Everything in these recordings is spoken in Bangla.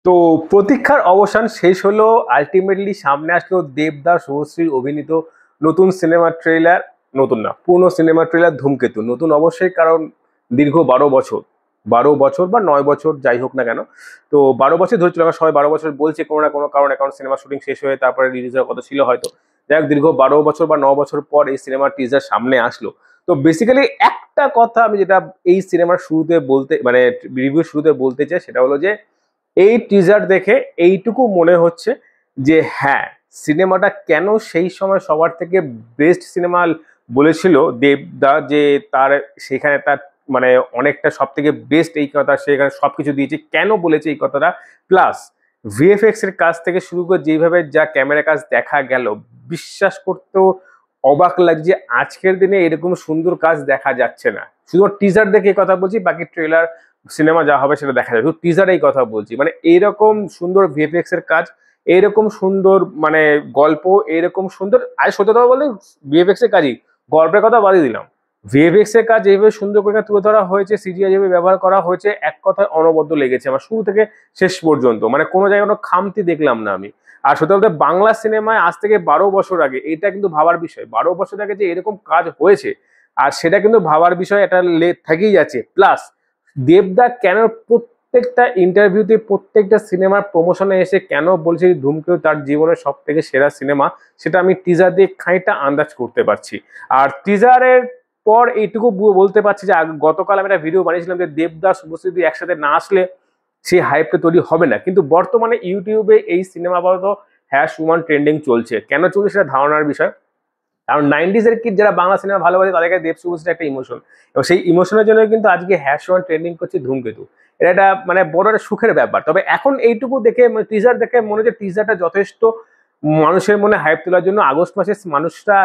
তো প্রতীক্ষার অবসান শেষ হলো। আলটিমেটলি সামনে আসলো দেবদা শুভশ্রীর অভিনীত নতুন সিনেমা ট্রেলার। নতুন না, পুরনো সিনেমা ট্রেলার ধূমকেতু। নতুন অবশ্যই, কারণ দীর্ঘ 12 বছর, 12 বছর বা 9 বছর যাই হোক না কেন, তো 12 বছর ধরে আমরা সবাই 12 বছর বলছে কোনো না কোনো কারণে, কারণ সিনেমা শুটিং শেষ হয়ে তারপরে রিলিজ হওয়ার কথা ছিল হয়তো। যাই হোক, দীর্ঘ 12 বছর বা 9 বছর পর এই সিনেমার টিজার সামনে আসলো। তো বেসিক্যালি একটা কথা আমি যেটা এই সিনেমার শুরুতে বলতে, মানে রিভিউ শুরুতে বলতে চাই, সেটা হলো যে এই টিজার দেখে এইটুকু মনে হচ্ছে যে হ্যাঁ, সিনেমাটা কেন সেই সময় সবার থেকে বেস্ট সিনেমা বলেছিল দেবদা, যে তার সেখানে তার মানে অনেকটা সব থেকে বেস্ট এই কথা, সেখানে সবকিছু দিয়েছে কেন বলেছে এই কথাটা। প্লাস ভিএফএক্স এর কাজ থেকে শুরু করে যেভাবে যা ক্যামেরা কাজ দেখা গেল, বিশ্বাস করতেও অবাক লাগছে আজকের দিনে এরকম সুন্দর কাজ দেখা যাচ্ছে না। শুধু টিজার দেখে কথা বলছি, বাকি ট্রেলার সিনেমা যা হবে সেটা দেখা যাবে। শুধু টিজারেই কথা বলছি, মানে এইরকম সুন্দর ভিএফএক্স এর কাজ, এইরকম সুন্দর মানে গল্প, এইরকম সুন্দর। আর সত্যি কথা বলতে ভিএফএক্স এর কাজই, গল্পের কথা বাদই দিলাম, ভিএফএক্স এর কাজ যেভাবে সুন্দর করে তুলে ধরা হয়েছে, সিজিআই যেভাবে ব্যবহার করা হয়েছে, এক কথায় অনবদ্য লেগেছে আমার শুরু থেকে শেষ পর্যন্ত। মানে কোনো জায়গায় কোনো খামতি দেখলাম না আমি। আর সত্যি বলতে বাংলা সিনেমায় আজ থেকে 12 বছর আগে, এটা কিন্তু ভাবার বিষয়, 12 বছর আগে যে এরকম কাজ হয়েছে, আর সেটা কিন্তু ভাবার বিষয়, এটা থেকেই যাচ্ছে। প্লাস দেবদা কেন প্রত্যেকটা ইন্টারভিউতে, প্রত্যেকটা সিনেমার প্রমোশনে এসে কেন বলছে যে ধূমকেতু তার জীবনের সব থেকে সেরা সিনেমা, সেটা আমি টিজার দিয়ে খানিকটা আন্দাজ করতে পারছি। আর টিজারের পর এইটুকু বলতে পারছি যে গতকাল আমি একটা ভিডিও বানিয়েছিলাম যে দেবদাস শুভশ্রী একসাথে না আসলে সেই হাইপটা তৈরি হবে না, কিন্তু বর্তমানে ইউটিউবে এই সিনেমা আপাতত হ্যাশ ওয়ান ট্রেন্ডিং চলছে। কেন চলছে সেটা ধারণার বিষয়, কারণ 90s এর কিড যারা বাংলা সিনেমা ভালোবাসে তাদের কাছে দেব শুভশ্রী একটা ইমোশন, এবং সেই ইমোশনের জন্য কিন্তু আজকে হ্যাশ ওয়ান ট্রেন্ডিং করছে ধূমকেতু। এটা একটা মানে বড় একটা সুখের ব্যাপার। তবে এখন এইটুকু দেখে, টিজার দেখে মনে হচ্ছে টিজারটা যথেষ্ট মানুষের মনে হাইপ তোলার জন্য। আগস্ট মাসে মানুষরা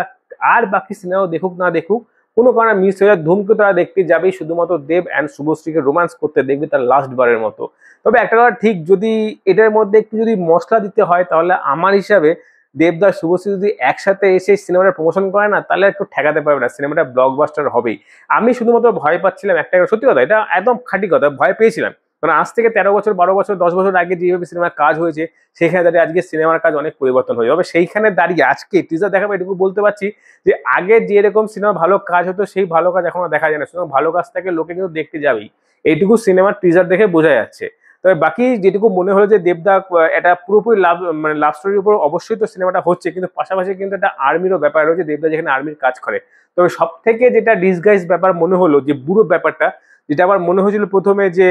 আর বাকি সিনেমা দেখুক না দেখুক, কোনো কারণে মিস হয়ে যায়, ধূমকেতু তারা দেখতে যাবেই শুধুমাত্র দেব অ্যান্ড শুভশ্রীকে রোমান্স করতে দেখবে তার লাস্ট বারের মতো। তবে একটা কথা ঠিক, যদি এটার মধ্যে একটু যদি মশলা দিতে হয়, তাহলে আমার হিসাবে দেবদাস শুভশ্রী যদি একসাথে এসে সিনেমাটা প্রমোশন করে না, তাহলে একটু ঠেকাতে পারবে না, সিনেমাটা ব্লকবাস্টার হবেই। আমি শুধুমাত্র ভয় পাচ্ছিলাম একটা, সত্যি কথা, এটা একদম খাঁটি কথা, ভয় পেয়েছিলাম। কারণ আজ থেকে 13 বছর, 12 বছর, 10 বছর আগে যেভাবে সিনেমার কাজ হয়েছে, সেখানে দাঁড়িয়ে আজকে সিনেমার কাজ অনেক পরিবর্তন হয়ে যাবে। সেইখানে দাঁড়িয়ে আজকে টিজার দেখাবো, এটুকু বলতে পারছি যে আগে যেরকম সিনেমা ভালো কাজ হতো, সেই ভালো কাজ এখন আর দেখা যায় না। সিনেমা ভালো কাজ থাকে, লোকে কিন্তু দেখতে যাবেই, এইটুকু সিনেমার টিজার দেখে বোঝা যাচ্ছে। তবে বাকি যেটুকু মনে হলো যে দেবদা এটা পুরোপুরি লাভ, মানে লাভ স্টোরির উপর অবশ্যই তো সিনেমাটা হচ্ছে, কিন্তু পাশাপাশি কিন্তু একটা আর্মিরও ব্যাপার রয়েছে, দেবদা যেখানে আর্মির কাজ করে। তবে সব থেকে যেটা ডিসগাইজ ব্যাপার মনে হলো, যে বুড়ো ব্যাপারটা, যেটা আমার মনে হয়েছিল প্রথমে, যে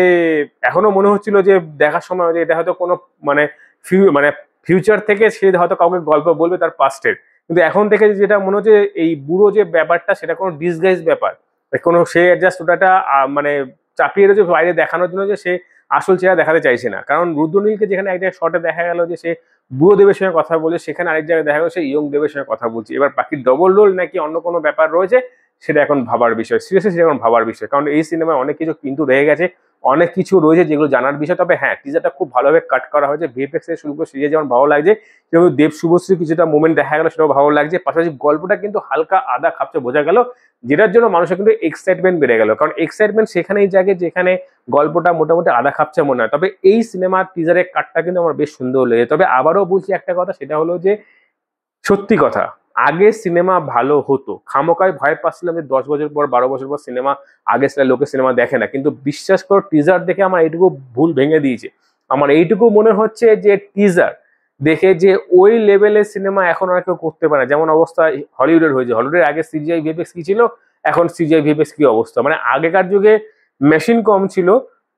এখনো মনে হচ্ছিল যে দেখার সময় যে এটা হয়তো কোনো মানে মানে ফিউচার থেকে সে হয়তো কাউকে গল্প বলবে তার পাস্টের, কিন্তু এখন থেকে যেটা মনে হচ্ছে এই বুড়ো যে ব্যাপারটা, সেটা কোনো ডিসগাইজ ব্যাপার, কোনো সে জাস্ট ওটা মানে চাপিয়ে রয়েছে বাইরে দেখানোর জন্য, যে সে আসল চেহারা দেখাতে চাইছে না। কারণ রুদ্রনীলকে যেখানে এক জায়গায় শর্টে দেখা গেল যে সে বুড়ো দেবের সঙ্গে কথা বলে, সেখানে আরেক জায়গায় দেখা গেল সে ইয়ং দেবের সঙ্গে কথা বলছে। এবার বাকি ডবল রোল নাকি অন্য কোনো ব্যাপার রয়েছে, সেটা এখন ভাবার বিষয়, সিরিয়াসলি সেটা এখন ভাবার বিষয়। কারণ এই সিনেমায় অনেক কিছু কিন্তু রয়ে গেছে, অনেক কিছু রয়েছে যেগুলো জানার বিষয়। তবে হ্যাঁ, টিজারটা খুব ভালোভাবে কাট করা হয়েছে, ভিএফএক্স থেকে শুরু করে সিরিয়াস যেমন ভালো লাগছে, যেমন দেব শুভশ্রী কিছুটা মোমেন্ট দেখা গেল, সেটাও ভালো লাগছে। পাশাপাশি গল্পটা কিন্তু হালকা আদা খাপছে বোঝা গেল, যেটার জন্য মানুষের কিন্তু এক্সাইটমেন্ট বেড়ে গেল। কারণ এক্সাইটমেন্ট সেখানেই জাগে যেখানে গল্পটা মোটামুটি আধা খাপছে মনে হয়। তবে এই সিনেমার টিজারের কাটটা কিন্তু আমার বেশ সুন্দর লেগেছে। তবে আবারও বলছি একটা কথা, সেটা হলো যে সত্যি কথা, আগে সিনেমা ভালো হতো, খামোকায় ভয় পাচ্ছিলাম যে 10 বছর পর, 12 বছর পর সিনেমা, আগে সেটা লোকে সিনেমা দেখে না, কিন্তু বিশ্বাস করো টিজার দেখে আমার এইটুকু ভুল ভেঙে দিয়েছে। আমার এইটুকু মনে হচ্ছে যে টিজার দেখে যে ওই লেভেলের সিনেমা এখন আর কেউ করতে পারে না। যেমন অবস্থা হলিউডের হয়েছে, হলিউডের আগে সিজিআই ভিএফএক্স কি ছিল, এখন সিজিআই ভিএফএক্স কি অবস্থা। মানে আগেকার যুগে মেশিন কম ছিল,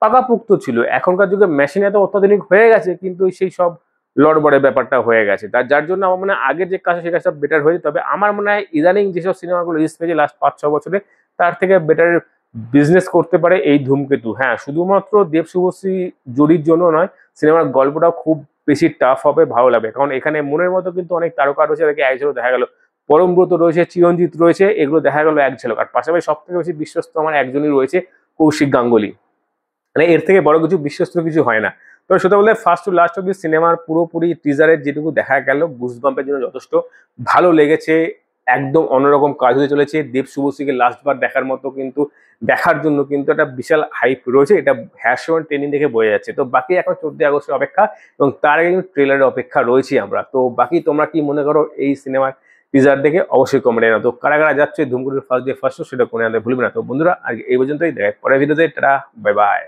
পাকাপুক্ত ছিল, এখনকার যুগে মেশিন এত অত্যাধুনিক হয়ে গেছে, কিন্তু সেই সব লড়বড়ের ব্যাপারটা হয়ে গেছে। যার জন্য আমার মনে হয় আগের যে কাজ, সে কাজটা বেটার হয়েছে। তবে আমার মনে হয় ইদানিং যেসব সিনেমাগুলো রিলিজ পেয়েছে লাস্ট 5-6 বছরে, তার থেকে বেটার বিজনেস করতে পারে এই ধূমকেতু। হ্যাঁ, শুধুমাত্র দেব শুভশ্রী জুরির জন্য নয়, সিনেমার গল্পটাও খুব বেশি টাফ হবে, ভালো লাগবে। কারণ এখানে মনের মতো কিন্তু অনেক তারকা রয়েছে, তাদেরকে এক ঝলক দেখা গেল, পরমব্রত রয়েছে, চিরঞ্জিত রয়েছে, এগুলো দেখা গেল এক ঝলক। আর পাশাপাশি সব থেকে বেশি বিশ্বস্ত আমার একজনই রয়েছে, কৌশিক গাঙ্গুলি। মানে এর থেকে বড় কিছু বিশ্বস্ত কিছু হয় না। তবে সেটা বলে ফার্স্ট টু লাস্ট অব্দি সিনেমার পুরোপুরি টিজারের যেটুকু দেখা গেল, গুজবাম্পের জন্য যথেষ্ট ভালো লেগেছে। একদম অন্যরকম কাজ হতে চলেছে। দেব শুভশ্রীকে লাস্টবার দেখার মতো কিন্তু দেখার জন্য কিন্তু একটা বিশাল হাইপ রয়েছে, এটা হ্যাশন ট্রেনিং দেখে বোঝা যাচ্ছে। তো বাকি এখন 14 আগস্টের অপেক্ষা, এবং তার আগে কিন্তু ট্রেলারের অপেক্ষা রয়েছে আমরা। তো বাকি তোমরা কি মনে করো এই সিনেমার টিজার দেখে অবশ্যই কমেন্টে জানাও। তো কারা কারা যাচ্ছে ধুমকেতুর ফার্স্ট ডে ফার্স্ট শো সেটা করে আনতে ভুলবে না। তো বন্ধুরা আজকে এই পর্যন্তই, দেখা পরের ভিডিওতে, টাটা বাই বাই।